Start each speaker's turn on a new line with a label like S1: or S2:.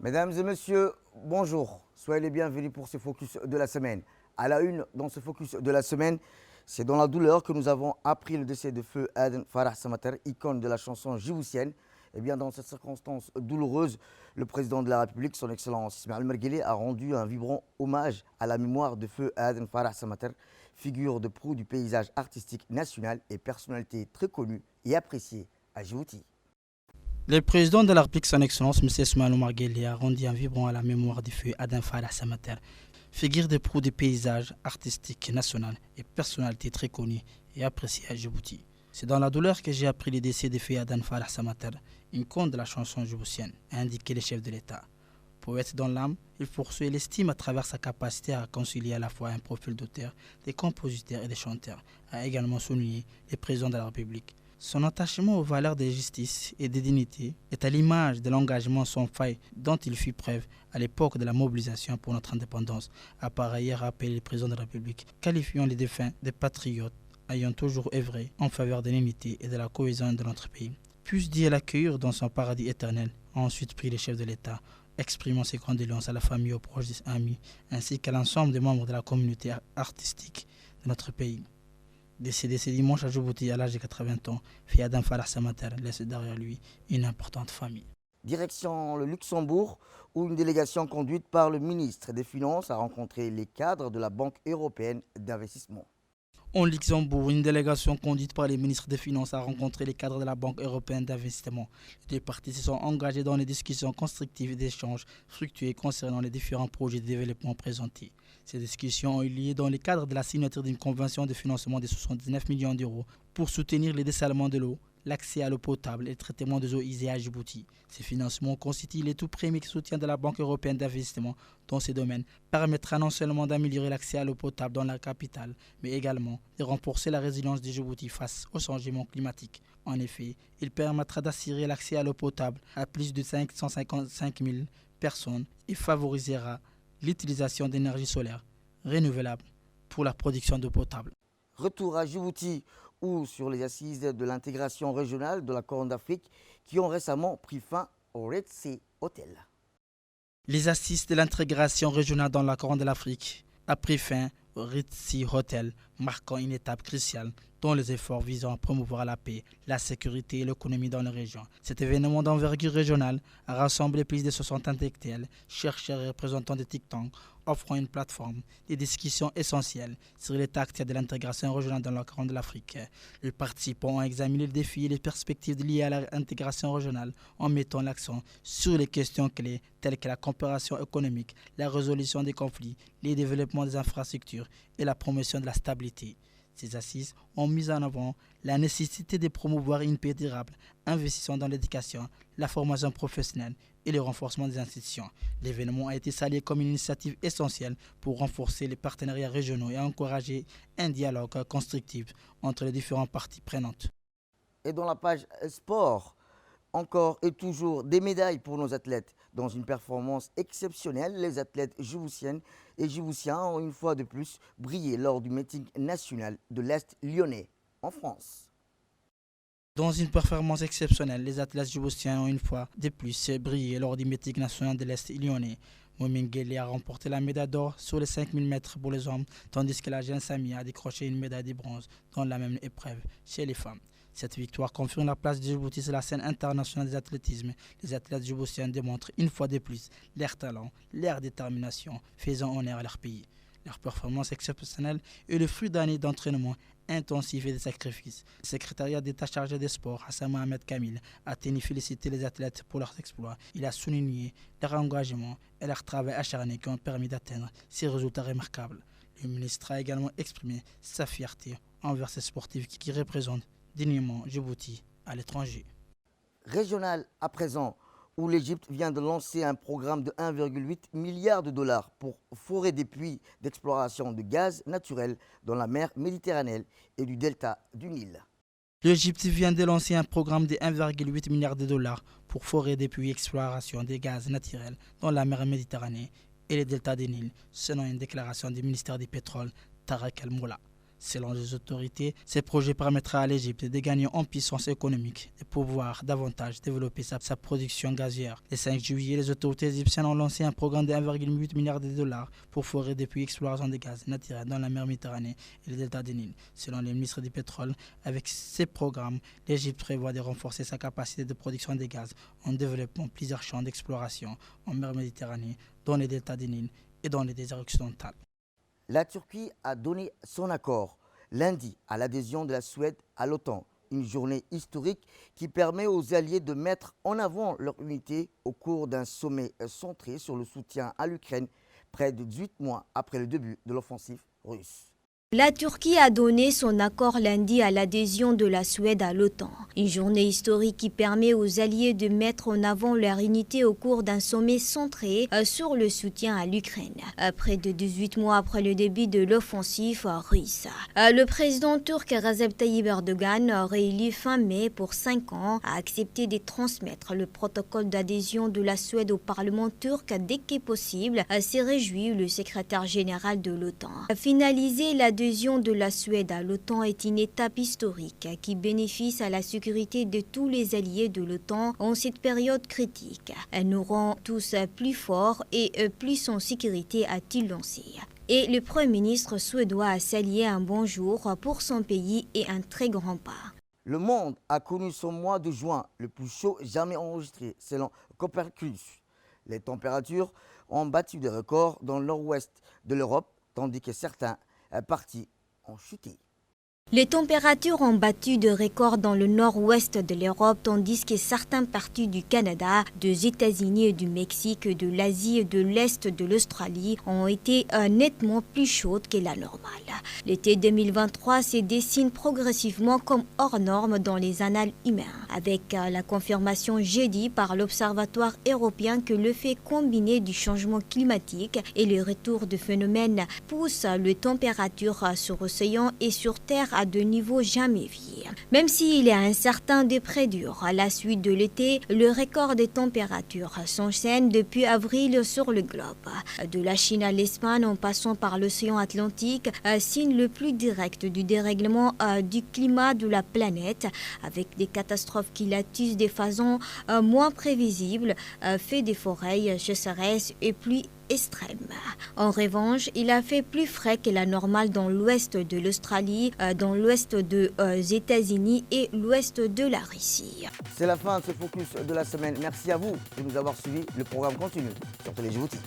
S1: Mesdames et messieurs, bonjour. Soyez les bienvenus pour ce focus de la semaine. À la une, dans ce focus de la semaine, c'est dans la douleur que nous avons appris le décès de feu Aden Farah Samater, icône de la chanson djiboutienne. Et bien, dans cette circonstance douloureuse, le président de la République, son Excellence Ismaël Merguele, a rendu un vibrant hommage à la mémoire de feu Aden Farah Samater, figure de proue du paysage artistique national et personnalité très connue et appréciée à Djibouti.
S2: Le président de la République, son Excellence M. Ismaël Merguele, a rendu un vibrant à la mémoire du feu Aden Farah Samater, figure de proue du paysage artistique national et personnalité très connue et appréciée à Djibouti. C'est dans la douleur que j'ai appris le décès de feu Aden Farah Samater, une icône de la chanson djiboutienne, a indiqué le chef de l'État. Poète dans l'âme, il poursuit l'estime à travers sa capacité à concilier à la fois un profil d'auteur, des compositeurs et des chanteurs, a également souligné le président de la République. Son attachement aux valeurs de justice et de dignité est à l'image de l'engagement sans faille dont il fit preuve à l'époque de la mobilisation pour notre indépendance, a par ailleurs rappelé le président de la République, qualifiant les défunts de patriotes ayant toujours œuvré en faveur de l'unité et de la cohésion de notre pays. Puisse Dieu l'accueillir dans son paradis éternel, a ensuite pris le chef de l'État, exprimant ses condoléances à la famille, aux proches des amis, ainsi qu'à l'ensemble des membres de la communauté artistique de notre pays. Décédé ce dimanche à Djibouti à l'âge de 80 ans, feu Aden Farah Samater laisse derrière lui une importante famille.
S1: Direction le Luxembourg, où une délégation conduite par le ministre des Finances a rencontré les cadres de la Banque européenne d'investissement.
S2: En Luxembourg, une délégation conduite par les ministres des Finances a rencontré les cadres de la Banque européenne d'investissement. Les deux parties se sont engagées dans les discussions constructives et d'échanges fructueux concernant les différents projets de développement présentés. Ces discussions ont eu lieu dans le cadre de la signature d'une convention de financement de 79 millions d'euros pour soutenir le dessalement de l'eau, l'accès à l'eau potable et le traitement des eaux usées à Djibouti. Ces financements constituent le tout premier soutien de la Banque européenne d'investissement dans ces domaines, permettra non seulement d'améliorer l'accès à l'eau potable dans la capitale, mais également de renforcer la résilience de Djibouti face au changement climatique. En effet, il permettra d'assurer l'accès à l'eau potable à plus de 555 000 personnes et favorisera l'utilisation d'énergie solaire renouvelable pour la production d'eau potable.
S1: Retour à Djibouti, ou sur les assises de l'intégration régionale de la Corne d'Afrique qui ont récemment pris fin au Red Sea Hotel.
S2: Les assises de l'intégration régionale dans la Corne de l'Afrique a pris fin au Red Sea Hotel, marquant une étape cruciale dans les efforts visant à promouvoir la paix, la sécurité et l'économie dans la région. Cet événement d'envergure régionale a rassemblé plus de 60 intellectuels, chercheurs et représentants de think tanks, offrant une plateforme de discussions essentielles sur les tactiques de l'intégration régionale dans la Corne de l'Afrique. Les participants ont examiné les défis et les perspectives liées à l'intégration régionale en mettant l'accent sur les questions clés telles que la coopération économique, la résolution des conflits, le développement des infrastructures et la promotion de la stabilité. Ces assises ont mis en avant la nécessité de promouvoir une paix durable, investissant dans l'éducation, la formation professionnelle et le renforcement des institutions. L'événement a été salué comme une initiative essentielle pour renforcer les partenariats régionaux et encourager un dialogue constructif entre les différentes parties prenantes.
S1: Et dans la page sport, encore et toujours des médailles pour nos athlètes. Dans une performance exceptionnelle, les athlètes djiboutiennes et djiboutiens ont une fois de plus brillé lors du meeting national de l'Est lyonnais en France.
S2: Dans une performance exceptionnelle, les athlètes djiboutiens ont une fois de plus brillé lors du meeting national de l'Est lyonnais. Mohamed Gueye a remporté la médaille d'or sur les 5000 mètres pour les hommes, tandis que la jeune Samia a décroché une médaille de bronze dans la même épreuve chez les femmes. Cette victoire confirme la place de Djibouti sur la scène internationale des athlétismes. Les athlètes djiboutiens démontrent une fois de plus leur talent, leur détermination, faisant honneur à leur pays. Leur performance exceptionnelle est le fruit d'années d'entraînement intensif et de sacrifices. Le secrétariat d'État chargé des sports, Hassan Mohamed Kamil, a tenu féliciter les athlètes pour leurs exploits. Il a souligné leur engagement et leur travail acharné qui ont permis d'atteindre ces résultats remarquables. Le ministre a également exprimé sa fierté envers ces sportifs qui représentent dignement Djibouti à l'étranger.
S1: Régional à présent, où l'Égypte vient de lancer un programme de 1,8 milliard de dollars pour forer des puits d'exploration de gaz naturel dans la mer Méditerranée et du delta du Nil.
S2: L'Égypte vient de lancer un programme de 1,8 milliard de dollars pour forer des puits d'exploration de gaz naturel dans la mer Méditerranée et le delta du Nil, selon une déclaration du ministère du pétrole Tarek El Moula. Selon les autorités, ces projets permettra à l'Égypte de gagner en puissance économique et pouvoir davantage développer sa production gazière. Le 5 juillet, les autorités égyptiennes ont lancé un programme de 1,8 milliard de dollars pour forer des puits exploration de gaz naturel dans la mer Méditerranée et le delta du Nil. Selon le ministre du Pétrole, avec ces programmes, l'Égypte prévoit de renforcer sa capacité de production de gaz en développant plusieurs champs d'exploration en mer Méditerranée, dans le delta du Nil et dans les déserts occidentaux.
S1: La Turquie a donné son accord lundi à l'adhésion de la Suède à l'OTAN, une journée historique qui permet aux alliés de mettre en avant leur unité au cours d'un sommet centré sur le soutien à l'Ukraine, près de 18 mois après le début de l'offensive russe.
S3: La Turquie a donné son accord lundi à l'adhésion de la Suède à l'OTAN. Une journée historique qui permet aux alliés de mettre en avant leur unité au cours d'un sommet centré sur le soutien à l'Ukraine. Près de 18 mois après le début de l'offensive russe. Le président turc Recep Tayyip Erdogan, réélu fin mai pour 5 ans, a accepté de transmettre le protocole d'adhésion de la Suède au Parlement turc dès que possible, s'est réjoui le secrétaire général de l'OTAN. Finaliser l'adhésion de la Suède à l'OTAN est une étape historique qui bénéficie à la sécurité de tous les alliés de l'OTAN en cette période critique. Elle nous rend tous plus forts et plus en sécurité, a-t-il lancé. Et le Premier ministre suédois a salué un bon jour pour son pays et un très grand pas.
S1: Le monde a connu son mois de juin le plus chaud jamais enregistré, selon Copernicus. Les températures ont battu des records dans le nord-ouest de l'Europe, tandis que certains parties ont chuté.
S3: Les températures ont battu de records dans le nord-ouest de l'Europe, tandis que certaines parties du Canada, des États-Unis et du Mexique, de l'Asie et de l'Est de l'Australie ont été nettement plus chaudes que la normale. L'été 2023 se dessine progressivement comme hors norme dans les annales humaines, avec la confirmation jeudi par l'Observatoire européen que le fait combiné du changement climatique et le retour de phénomènes pousse les températures sur l'océan et sur Terre à de niveaux jamais vus. Même s'il est incertain de prédire à la suite de l'été, le record des températures s'enchaîne depuis avril sur le globe. De la Chine à l'Espagne en passant par l'océan Atlantique, signe le plus direct du dérèglement du climat de la planète, avec des catastrophes qui l'attissent de façon moins prévisible, fait des forêts, sécheresses et pluies extrême. En revanche, il a fait plus frais que la normale dans l'ouest de l'Australie, dans l'ouest des États-Unis et l'ouest de la Russie.
S1: C'est la fin de ce focus de la semaine. Merci à vous de nous avoir suivis. Le programme continue sur Télé Djibouti.